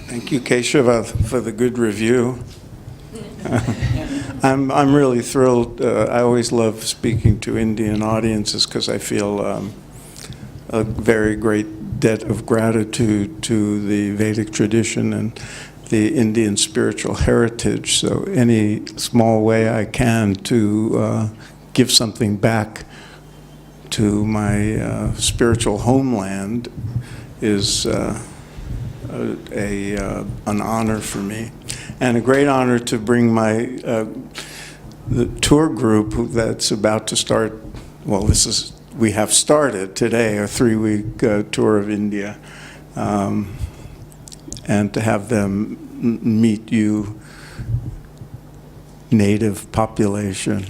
Thank you, Keshava, for the good review. I'm really thrilled. I always love speaking to Indian audiences because I feel a very great debt of gratitude to the Vedic tradition and the Indian spiritual heritage. So any small way I can to give something back to my spiritual homeland is an honor for me, and a great honor to bring my the tour group that's about to start. Well, we have started today a 3-week tour of India, and to have them meet you, native population.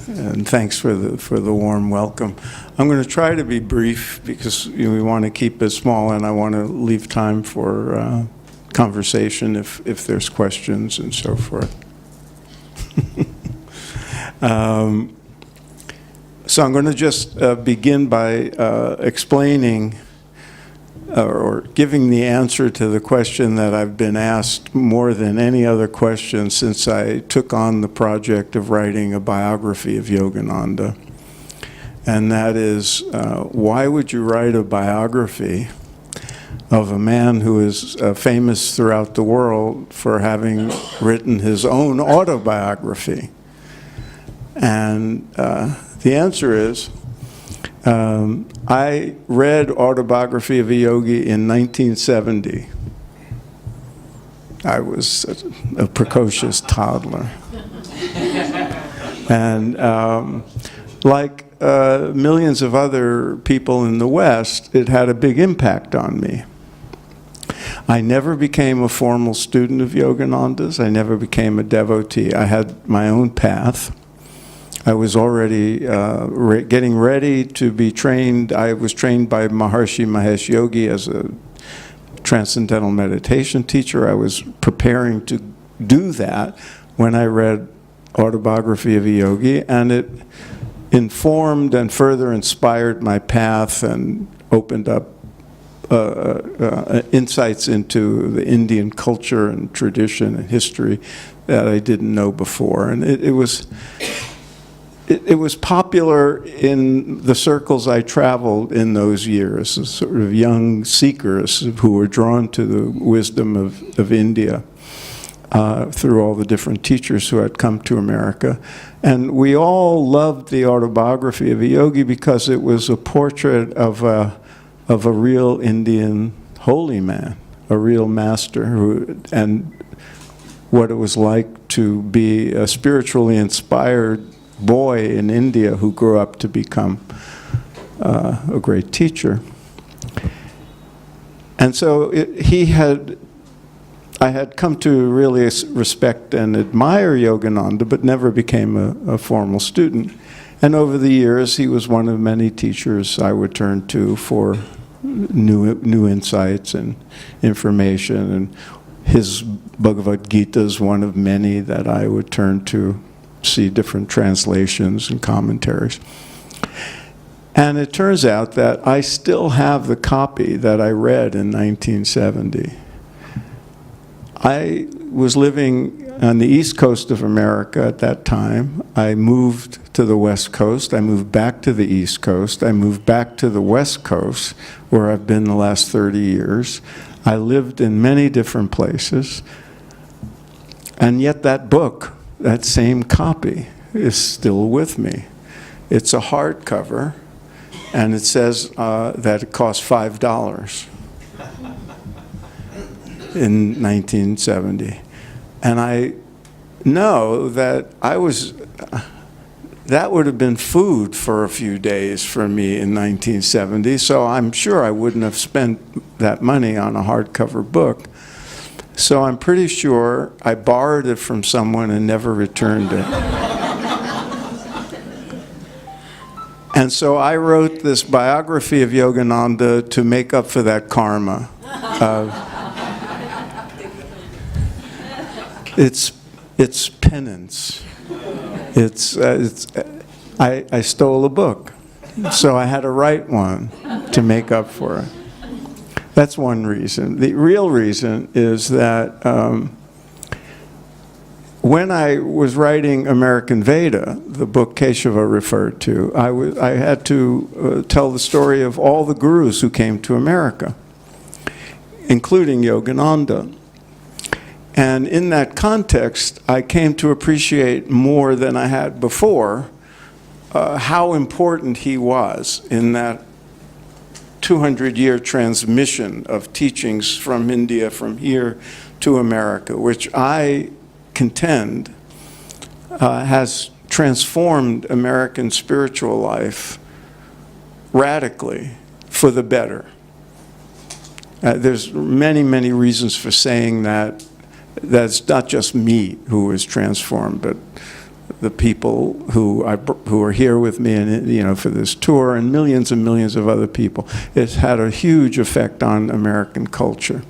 And thanks for the warm welcome. I'm going to try to be brief because we want to keep it small, and I want to leave time for conversation if there's questions and so forth. So I'm going to just begin by explaining or giving the answer to the question that I've been asked more than any other question since I took on the project of writing a biography of Yogananda. And that is, why would you write a biography of a man who is famous throughout the world for having written his own autobiography? And the answer is, I read Autobiography of a Yogi in 1970. I was a precocious toddler. And like millions of other people in the West, it had a big impact on me. I never became a formal student of Yogananda's. I never became a devotee. I had my own path. I was already getting ready to be trained. I was trained by Maharishi Mahesh Yogi as a transcendental meditation teacher. I was preparing to do that when I read Autobiography of a Yogi, and it informed and further inspired my path and opened up insights into the Indian culture and tradition and history that I didn't know before. And it was popular in the circles I traveled in those years, sort of young seekers who were drawn to the wisdom of India through all the different teachers who had come to America. And we all loved the Autobiography of a Yogi because it was a portrait of a real Indian holy man, a real master, and what it was like to be a spiritually inspired boy in India who grew up to become a great teacher. And so I had come to really respect and admire Yogananda, but never became a formal student. And over the years, he was one of many teachers I would turn to for new insights and information. And his Bhagavad Gita is one of many that I would turn to see different translations and commentaries. And it turns out that I still have the copy that I read in 1970. I was living on the East Coast of America at that time. I moved to the West Coast. I moved back to the East Coast. I moved back to the West Coast, where I've been the last 30 years. I lived in many different places. And yet that book, that same copy, is still with me. It's a hardcover, and it says that it cost $5 in 1970. And I know that that would have been food for a few days for me in 1970, so I'm sure I wouldn't have spent that money on a hardcover book. So I'm pretty sure I borrowed it from someone and never returned it. And so I wrote this biography of Yogananda to make up for that karma. It's penance. I stole a book, so I had to write one to make up for it. That's one reason. The real reason is that when I was writing American Veda, the book Keshava referred to, I had to tell the story of all the gurus who came to America, including Yogananda. And in that context, I came to appreciate more than I had before how important he was in that 200-year transmission of teachings from India, from here to America, which I contend has transformed American spiritual life radically for the better. There's many, many reasons for saying that. That's not just me who was transformed, but the people who are here with me, and for this tour, and millions of other people. It's had a huge effect on American culture.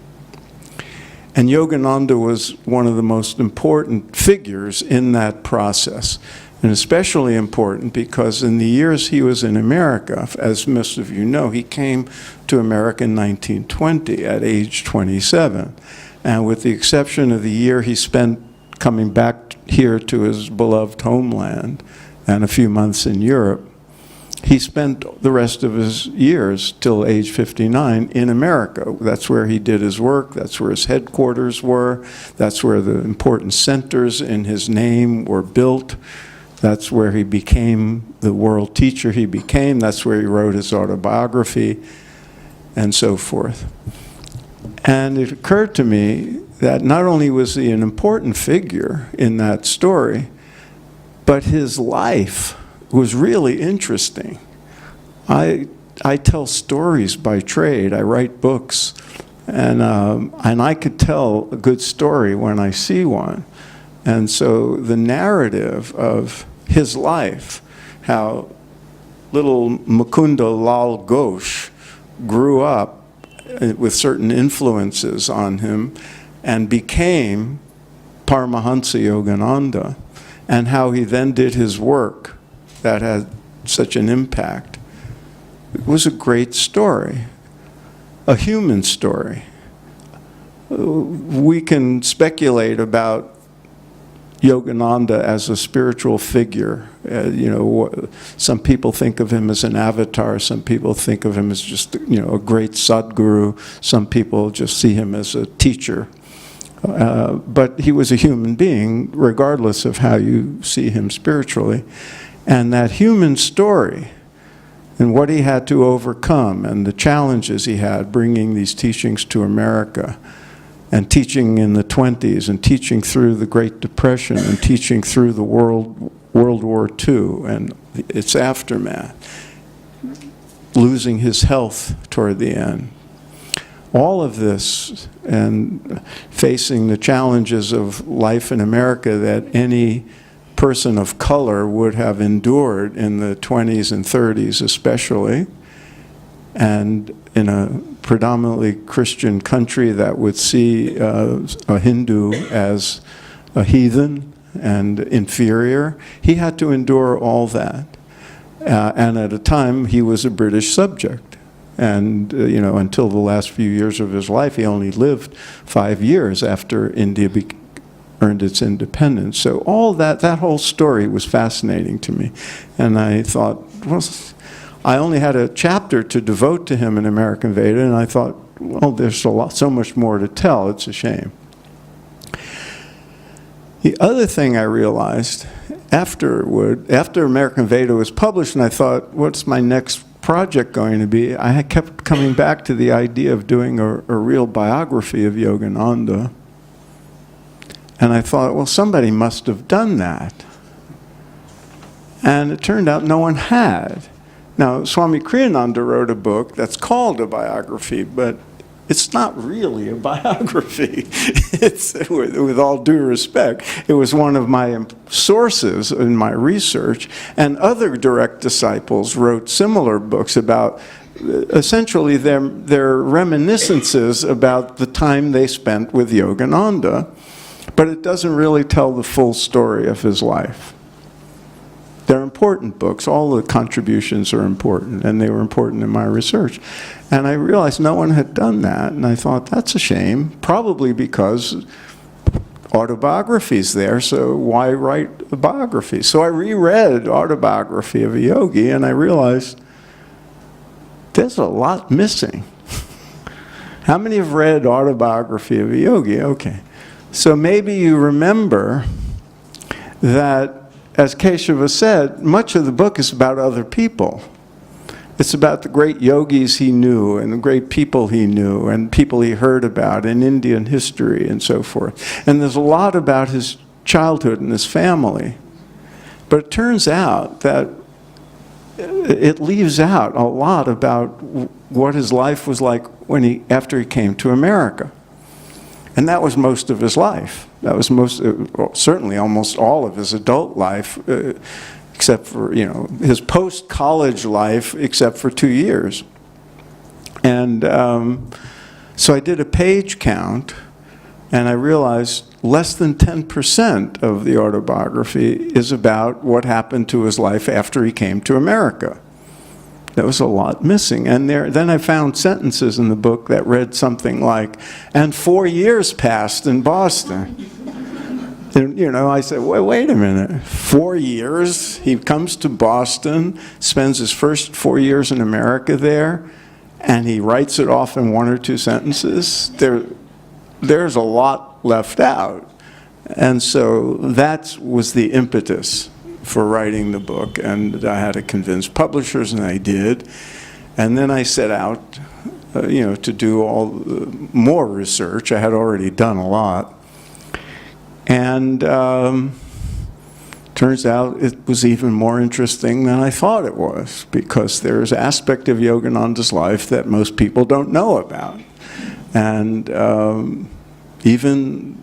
And Yogananda was one of the most important figures in that process, and especially important because in the years he was in America, as most of you know, he came to America in 1920 at age 27. And with the exception of the year he spent coming back here to his beloved homeland and a few months in Europe, he spent the rest of his years till age 59 in America. That's where he did his work, that's where his headquarters were, that's where the important centers in his name were built, that's where he became the world teacher he became, that's where he wrote his autobiography, and so forth. And it occurred to me that not only was he an important figure in that story, but his life was really interesting. I tell stories by trade. I write books, and I could tell a good story when I see one. And so the narrative of his life, how little Mukunda Lal Ghosh grew up with certain influences on him and became Paramahansa Yogananda, and how he then did his work that had such an impact. It was a great story, a human story. We can speculate about Yogananda as a spiritual figure. Some people think of him as an avatar. Some people think of him as just, a great Sadguru. Some people just see him as a teacher. But he was a human being, regardless of how you see him spiritually. And that human story and what he had to overcome and the challenges he had bringing these teachings to America, and teaching in the 20s, and teaching through the Great Depression, and teaching through the World War II and its aftermath, losing his health toward the end. All of this, and facing the challenges of life in America that any person of color would have endured in the 20s and 30s especially, and in a predominantly Christian country that would see a Hindu as a heathen and inferior. He had to endure all that. And at a time, he was a British subject. And, until the last few years of his life, he only lived 5 years after India earned its independence. So all that whole story was fascinating to me. And I thought, well, I only had a chapter to devote to him in American Veda, and I thought, well, there's so much more to tell. It's a shame. The other thing I realized after American Veda was published, and I thought, what's my next project going to be? I kept coming back to the idea of doing a real biography of Yogananda. And I thought, well, somebody must have done that. And it turned out no one had. Now, Swami Kriyananda wrote a book that's called a biography, but it's not really a biography. It's, with all due respect, it was one of my sources in my research, and other direct disciples wrote similar books about essentially their reminiscences about the time they spent with Yogananda, but it doesn't really tell the full story of his life. They're important books. All the contributions are important, and they were important in my research. And I realized no one had done that, and I thought, that's a shame, probably because Autobiography's there, so why write a biography? So I reread Autobiography of a Yogi, and I realized there's a lot missing. How many have read Autobiography of a Yogi? Okay. So maybe you remember that, as Keshava said, much of the book is about other people. It's about the great yogis he knew and the great people he knew and people he heard about in Indian history and so forth. And there's a lot about his childhood and his family. But it turns out that it leaves out a lot about what his life was like after he came to America. And that was most of his life. That was certainly almost all of his adult life, except for, his post-college life, except for 2 years. And so I did a page count, and I realized less than 10% of the autobiography is about what happened to his life after he came to America. There was a lot missing. And then I found sentences in the book that read something like, and 4 years passed in Boston. And, I said, wait a minute, 4 years? He comes to Boston, spends his first 4 years in America there, and he writes it off in 1 or 2 sentences? There's a lot left out. And so that was the impetus for writing the book, and I had to convince publishers, and I did. And then I set out, to do more research. I had already done a lot. And turns out it was even more interesting than I thought it was, because there's an aspect of Yogananda's life that most people don't know about. And even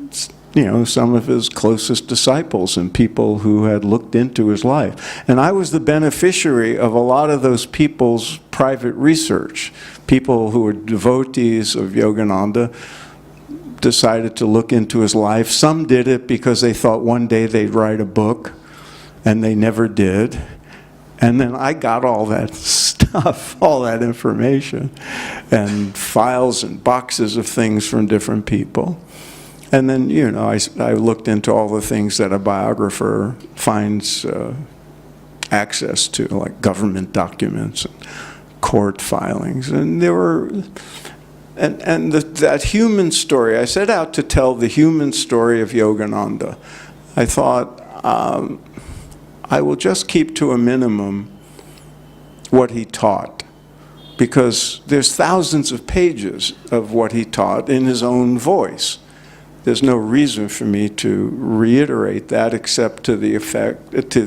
some of his closest disciples and people who had looked into his life. And I was the beneficiary of a lot of those people's private research. People who were devotees of Yogananda decided to look into his life. Some did it because they thought one day they'd write a book, and they never did. And then I got all that stuff, all that information, and files and boxes of things from different people. And then, I looked into all the things that a biographer finds access to, like government documents and court filings. And there were, that human story, I set out to tell the human story of Yogananda. I thought, I will just keep to a minimum what he taught, because there's thousands of pages of what he taught in his own voice. There's no reason for me to reiterate that, except to the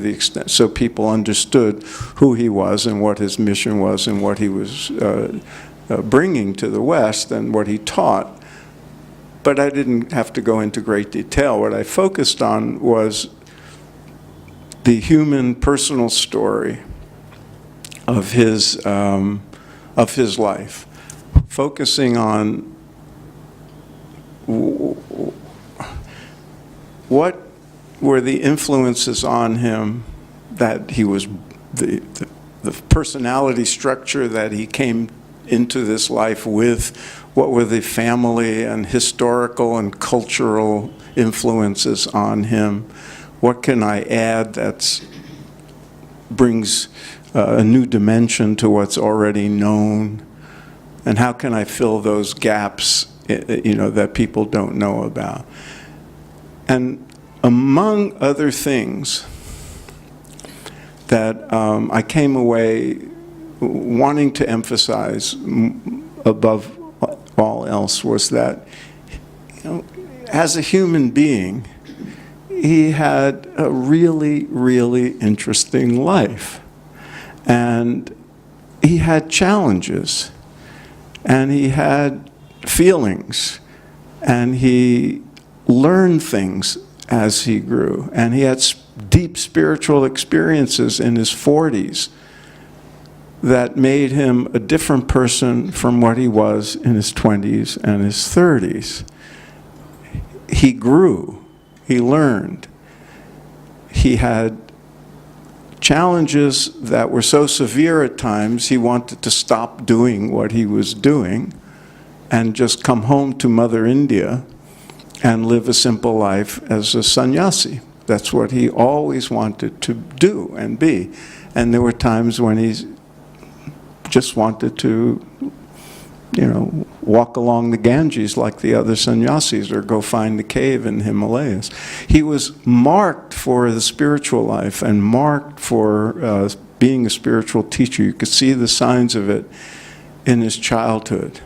extent so people understood who he was and what his mission was and what he was bringing to the West and what he taught. But I didn't have to go into great detail. What I focused on was the human, personal story of his life, focusing on what were the influences on him that he was, the personality structure that he came into this life with, what were the family and historical and cultural influences on him, what can I add that brings a new dimension to what's already known, and how can I fill those gaps that people don't know about. And among other things that I came away wanting to emphasize above all else was that, as a human being, he had a really, really interesting life. And he had challenges, and he had feelings, and he learned things as he grew, and he had deep spiritual experiences in his 40s that made him a different person from what he was in his 20s and his 30s. He grew, he learned, he had challenges that were so severe at times, he wanted to stop doing what he was doing and just come home to Mother India and live a simple life as a sannyasi. That's what he always wanted to do and be. And there were times when he just wanted to, walk along the Ganges like the other sannyasis or go find the cave in the Himalayas. He was marked for the spiritual life and marked for being a spiritual teacher. You could see the signs of it in his childhood.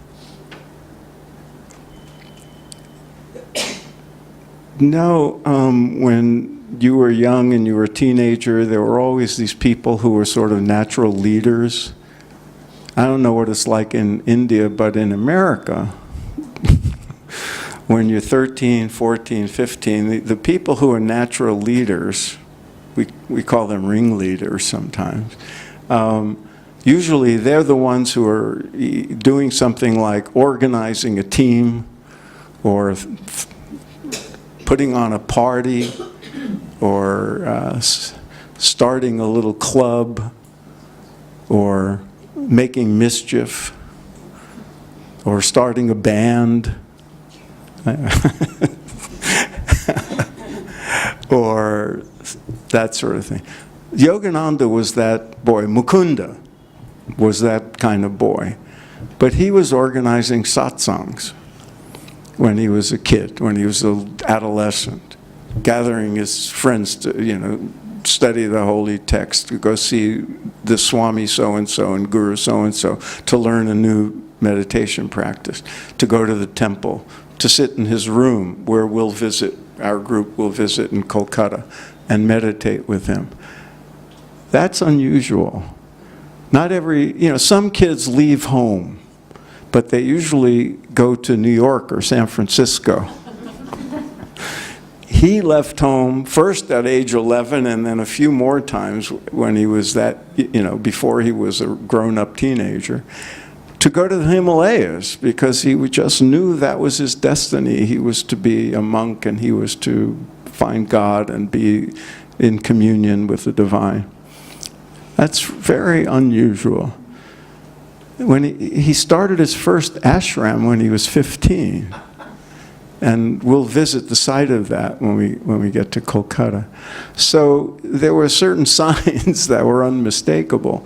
When you were young and you were a teenager, there were always these people who were sort of natural leaders. I don't know what it's like in India, but in America, when you're 13, 14, 15, the people who are natural leaders, we call them ringleaders sometimes, usually they're the ones who are doing something like organizing a team or putting on a party or starting a little club or making mischief or starting a band or that sort of thing. Yogananda was that boy. Mukunda was that kind of boy. But he was organizing satsangs when he was a kid, when he was an adolescent, gathering his friends to, study the holy text, to go see the Swami so-and-so and Guru so-and-so, to learn a new meditation practice, to go to the temple, to sit in his room where our group will visit in Kolkata and meditate with him. That's unusual. Not some kids leave home, but they usually go to New York or San Francisco. He left home first at age 11 and then a few more times when he was before he was a grown-up teenager, to go to the Himalayas because he just knew that was his destiny. He was to be a monk and he was to find God and be in communion with the divine. That's very unusual. When he started his first ashram when he was 15. And we'll visit the site of that when we get to Kolkata. So there were certain signs that were unmistakable.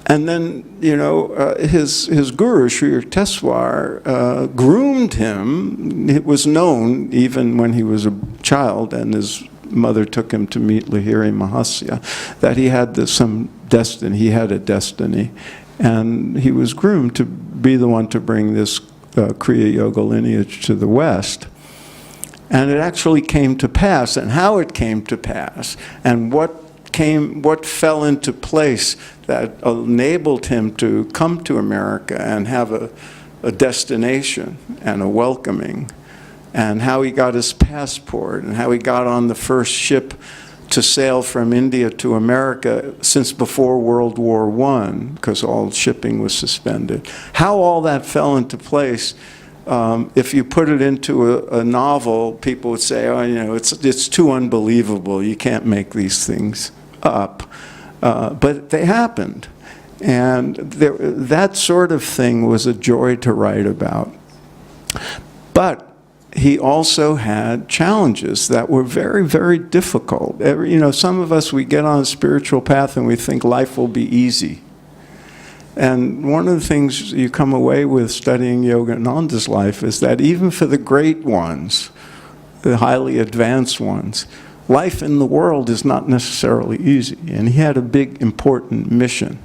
And then, his guru, Sri Yukteswar, groomed him. It was known, even when he was a child, and his mother took him to meet Lahiri Mahasya, that he had some destiny. He had a destiny. And he was groomed to be the one to bring this Kriya Yoga lineage to the West. And it actually came to pass, and how it came to pass, and what fell into place that enabled him to come to America and have a destination and a welcoming, and how he got his passport, and how he got on the first ship to sail from India to America since before World War I, because all shipping was suspended. How all that fell into place, if you put it into a novel, people would say, it's too unbelievable. You can't make these things up. But they happened. And that sort of thing was a joy to write about. But he also had challenges that were very, very difficult. Some of us, we get on a spiritual path and we think life will be easy. And one of the things you come away with studying Yogananda's life is that even for the great ones, the highly advanced ones, life in the world is not necessarily easy. And he had a big, important mission.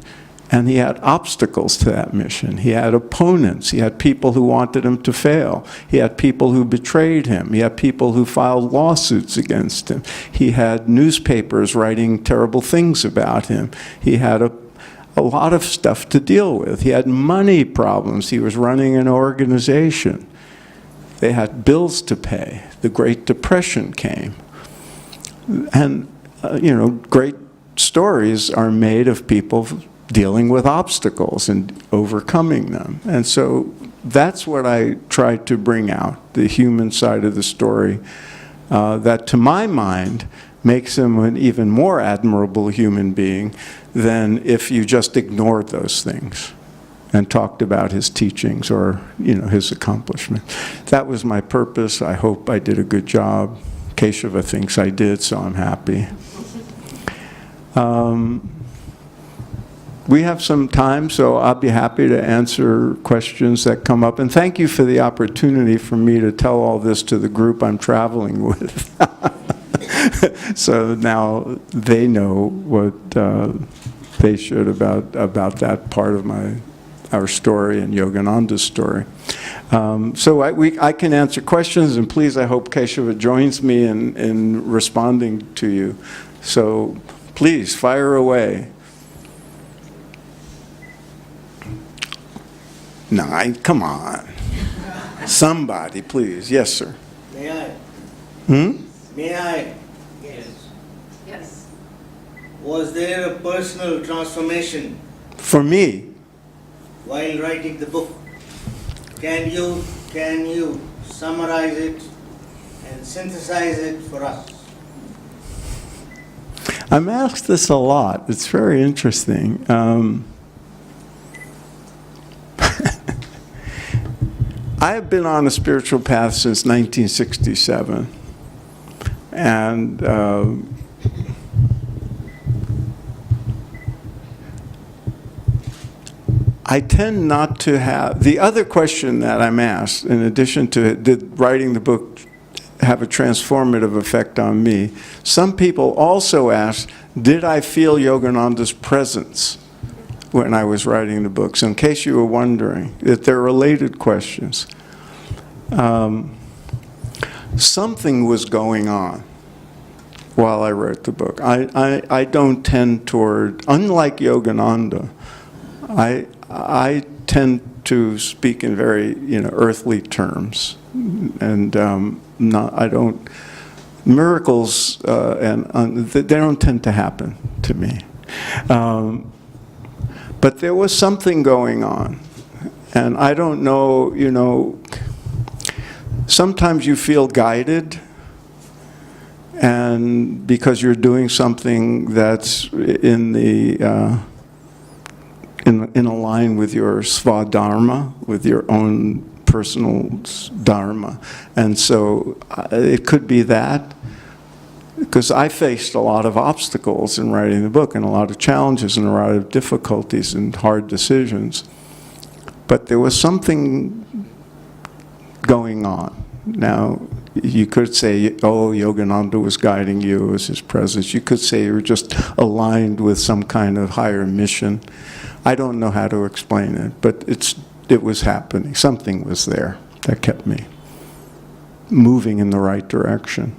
And he had obstacles to that mission. He had opponents. He had people who wanted him to fail. He had people who betrayed him. He had people who filed lawsuits against him. He had newspapers writing terrible things about him. He had a lot of stuff to deal with. He had money problems. He was running an organization. They had bills to pay. The Great Depression came. And, great stories are made of people dealing with obstacles and overcoming them. And so that's what I try to bring out, the human side of the story, that to my mind makes him an even more admirable human being than if you just ignored those things and talked about his teachings or, his accomplishment. That was my purpose. I hope I did a good job. Keshava thinks I did, so I'm happy. We have some time, so I'll be happy to answer questions that come up. And thank you for the opportunity for me to tell all this to the group I'm traveling with. So now they know what they should about that part of our story and Yogananda's story. So I can answer questions, and please, I hope Keshava joins me in responding to you. So please, fire away. No, come on. Somebody, please. Yes, sir. May I? May I? Yes. Yes. Was there a personal transformation For me? while writing the book? Can you summarize it and synthesize it for us? I'm asked this a lot. It's very interesting. I have been on a spiritual path since 1967. And I tend not to have, the other question that I'm asked, in addition to did writing the book have a transformative effect on me, some people also ask, did I feel Yogananda's presence when I was writing the book? So in case you were wondering, that they're related questions. Something was going on while I wrote the book. I don't tend toward, unlike Yogananda, I tend to speak in very earthly terms, and miracles they don't tend to happen to me. But there was something going on, and I don't know. Sometimes you feel guided, and because you're doing something that's in a line with your svadharma, with your own personal dharma. And so it could be that, because I faced a lot of obstacles in writing the book, and a lot of challenges and a lot of difficulties and hard decisions. But there was something going on. Now, you could say, oh, Yogananda was guiding you, it was his presence. You could say you were just aligned with some kind of higher mission. I don't know how to explain it, but it was happening. Something was there that kept me moving in the right direction.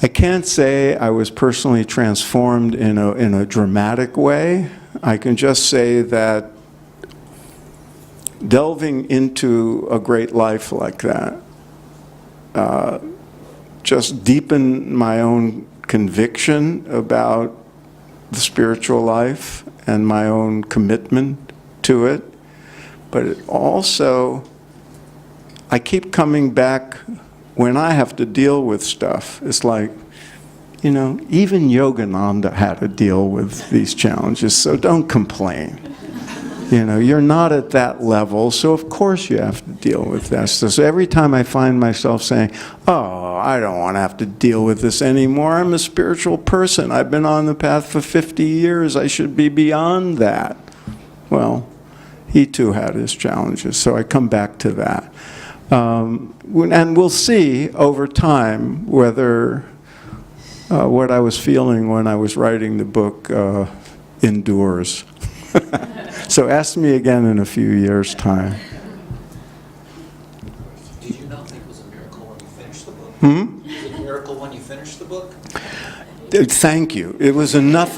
I can't say I was personally transformed in a dramatic way. I can just say that delving into a great life like that just deepened my own conviction about the spiritual life and my own commitment to it. But it also, I keep coming back when I have to deal with stuff. It's like, even Yogananda had to deal with these challenges, so don't complain. You're not at that level, so of course you have to deal with that. So every time I find myself saying, oh, I don't want to have to deal with this anymore. I'm a spiritual person. I've been on the path for 50 years. I should be beyond that. Well, he too had his challenges, so I come back to that. And we'll see over time whether what I was feeling when I was writing the book endures. So ask me again in a few years' time. Did you not think it was a miracle when you finished the book? Was it a miracle when you finished the book? Thank you. It was enough.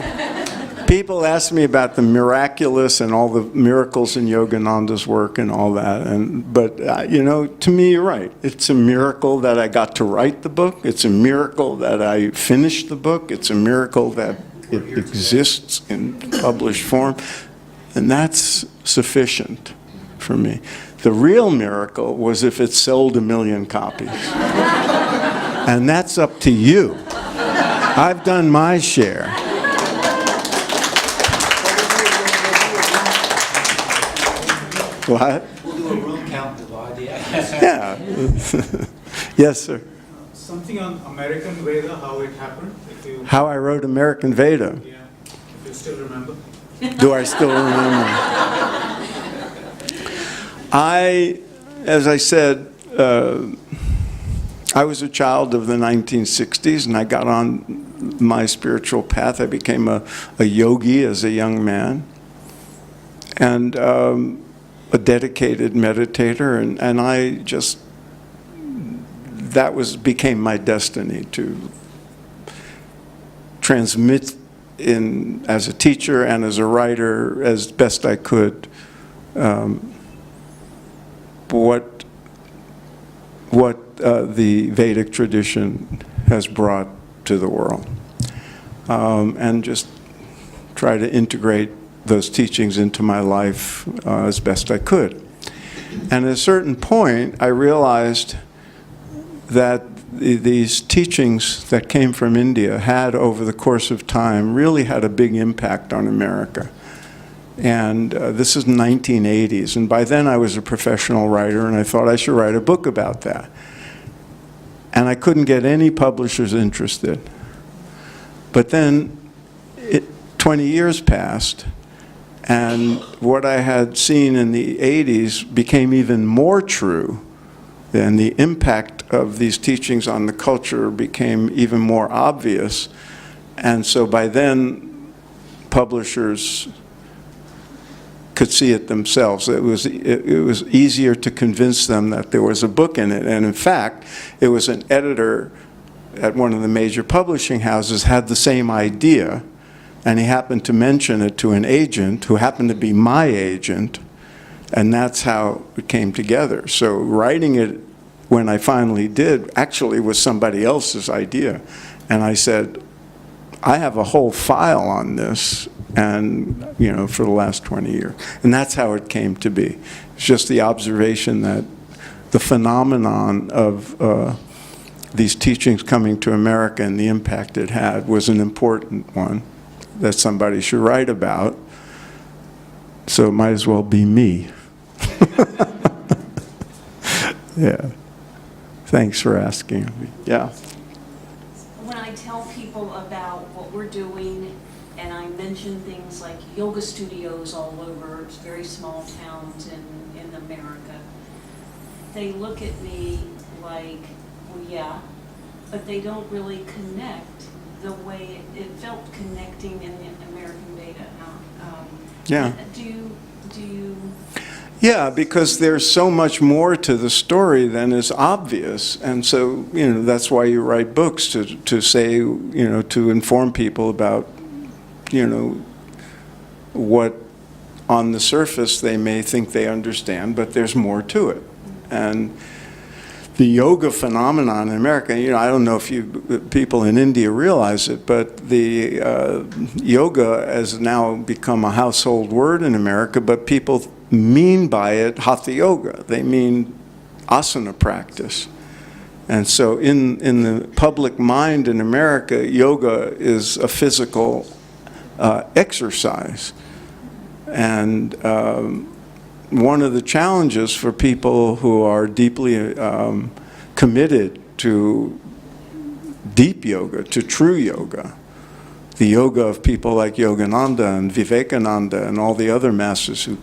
People ask me about the miraculous and all the miracles in Yogananda's work and all that. But to me, you're right. It's a miracle that I got to write the book. It's a miracle that I finished the book. It's a miracle that it exists in published form. And that's sufficient for me. The real miracle was if it sold 1 million copies. And that's up to you. I've done my share. What? We'll do a room count divide, yeah. Yeah. Yes, sir. Something on American Veda, how it happened, if you, How I wrote American Veda. yeah, if you still remember. Do I still remember? As I said, I was a child of the 1960s, and I got on my spiritual path. I became a yogi as a young man, and a dedicated meditator, and I just, became my destiny to transmit as a teacher and as a writer as best I could what the Vedic tradition has brought to the world, and just try to integrate those teachings into my life as best I could. And at a certain point, I realized that these teachings that came from India had, over the course of time, really had a big impact on America. And this is 1980s, and by then I was a professional writer, and I thought I should write a book about that. And I couldn't get any publishers interested. But then 20 years passed, and what I had seen in the 80s became even more true, and the impact of these teachings on the culture became even more obvious. And so by then, publishers could see it themselves. It was easier to convince them that there was a book in it. And in fact, it was an editor at one of the major publishing houses had the same idea, and he happened to mention it to an agent who happened to be my agent, and that's how it came together. So writing it, when I finally did, actually was somebody else's idea. And I said, I have a whole file on this, and for the last 20 years. And that's how it came to be. It's just the observation that the phenomenon of these teachings coming to America and the impact it had was an important one that somebody should write about. So it might as well be me. Yeah. Thanks for asking me. Yeah. When I tell people about what we're doing, and I mention things like yoga studios all over very small towns in America, they look at me like, well, yeah, but they don't really connect the way it felt connecting in the American Veda. Yeah. Do you? Yeah, because there's so much more to the story than is obvious, and so that's why you write books, to say, to inform people about what on the surface they may think they understand, but there's more to it. And the yoga phenomenon in America, I don't know if people in India realize it, but the yoga has now become a household word in America, but people mean by it hatha yoga. They mean asana practice. And so in the public mind in America, yoga is a physical exercise. And one of the challenges for people who are deeply committed to deep yoga, to true yoga, the yoga of people like Yogananda and Vivekananda and all the other masters who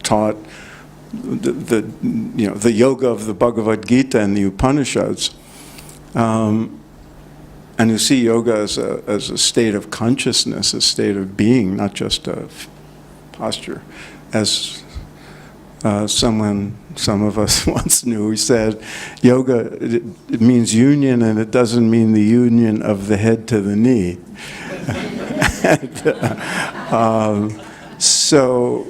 taught the yoga of the Bhagavad Gita and the Upanishads, and who see yoga as a state of consciousness, a state of being, not just a posture. As some of us once knew, he said, yoga, it means union, and it doesn't mean the union of the head to the knee. So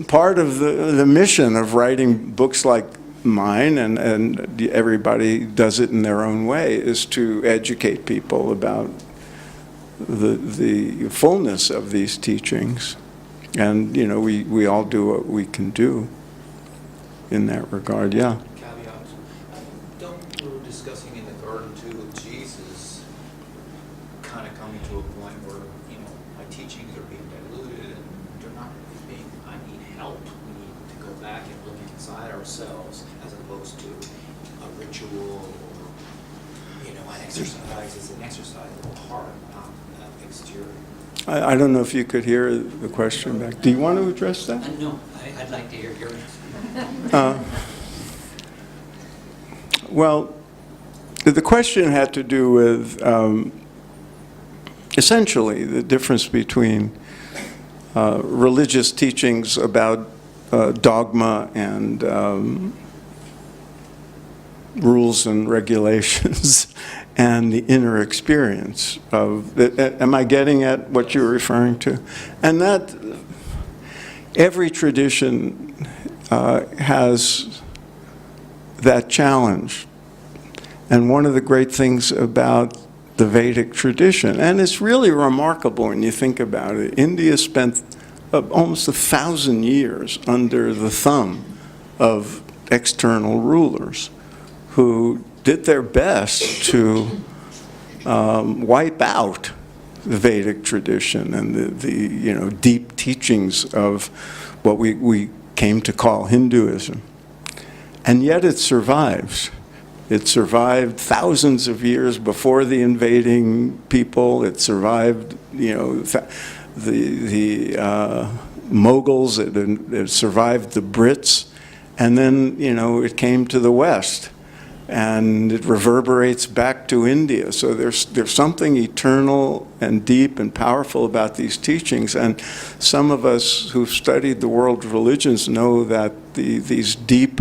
part of the mission of writing books like mine, and everybody does it in their own way, is to educate people about the fullness of these teachings. And, we all do what we can do in that regard, yeah. Caveats. We were discussing in the garden too with Jesus kind of coming to a point where, you know, my teachings are being diluted and they're not really being, I need help. We need to go back and look inside ourselves as opposed to a ritual or, you know, an exercise is an exercise of the heart, not exterior. I don't know if you could hear the question back. Do you want to address that? No, I'd like to hear yours. Well, the question had to do with essentially the difference between religious teachings about dogma and rules and regulations and the inner experience of am I getting at what you're referring to? And that every tradition has that challenge. And one of the great things about the Vedic tradition, and it's really remarkable when you think about it, India spent almost 1,000 years under the thumb of external rulers who did their best to wipe out the Vedic tradition and the you know, deep teachings of what we came to call Hinduism. And yet it survives. It survived thousands of years before the invading people. It survived, you know, the Mughals. It survived the Brits. And then, you know, it came to the West. And it reverberates back to India. So there's something eternal and deep and powerful about these teachings. And some of us who've studied the world religions know that these deep,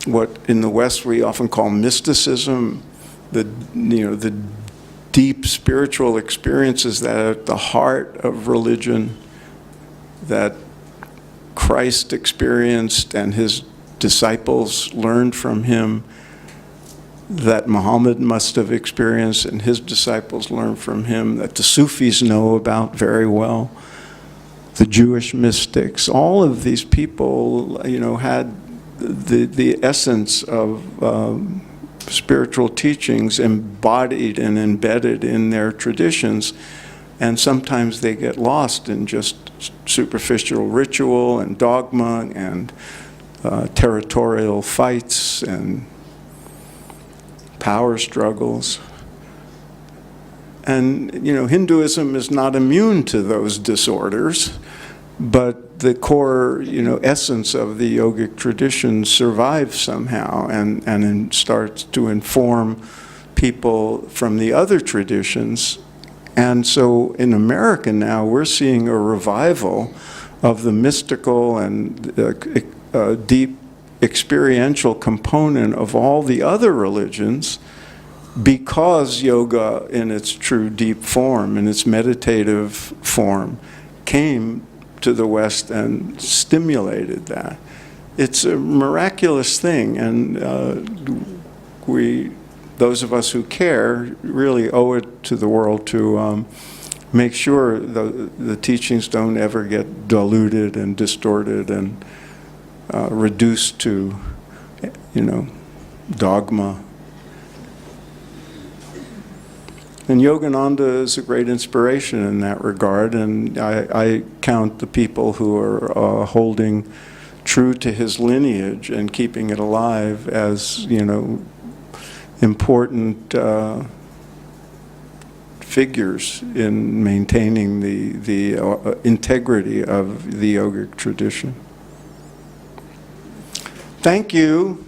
what in the West we often call mysticism, the deep spiritual experiences that are at the heart of religion, that Christ experienced and his disciples learned from him, that Muhammad must have experienced and his disciples learned from him, that the Sufis know about very well, the Jewish mystics. All of these people, you know, had the essence of spiritual teachings embodied and embedded in their traditions, and sometimes they get lost in just superficial ritual and dogma and territorial fights and power struggles. And, you know, Hinduism is not immune to those disorders, but the core, you know, essence of the yogic tradition survives somehow and starts to inform people from the other traditions. And so in America now, we're seeing a revival of the mystical and deep experiential component of all the other religions, because yoga in its true deep form, in its meditative form, came to the West and stimulated that. It's a miraculous thing, and those of us who care, really owe it to the world to make sure the teachings don't ever get diluted and distorted and reduced to, you know, dogma. And Yogananda is a great inspiration in that regard, and I count the people who are holding true to his lineage and keeping it alive as, you know, important figures in maintaining the integrity of the yogic tradition. Thank you.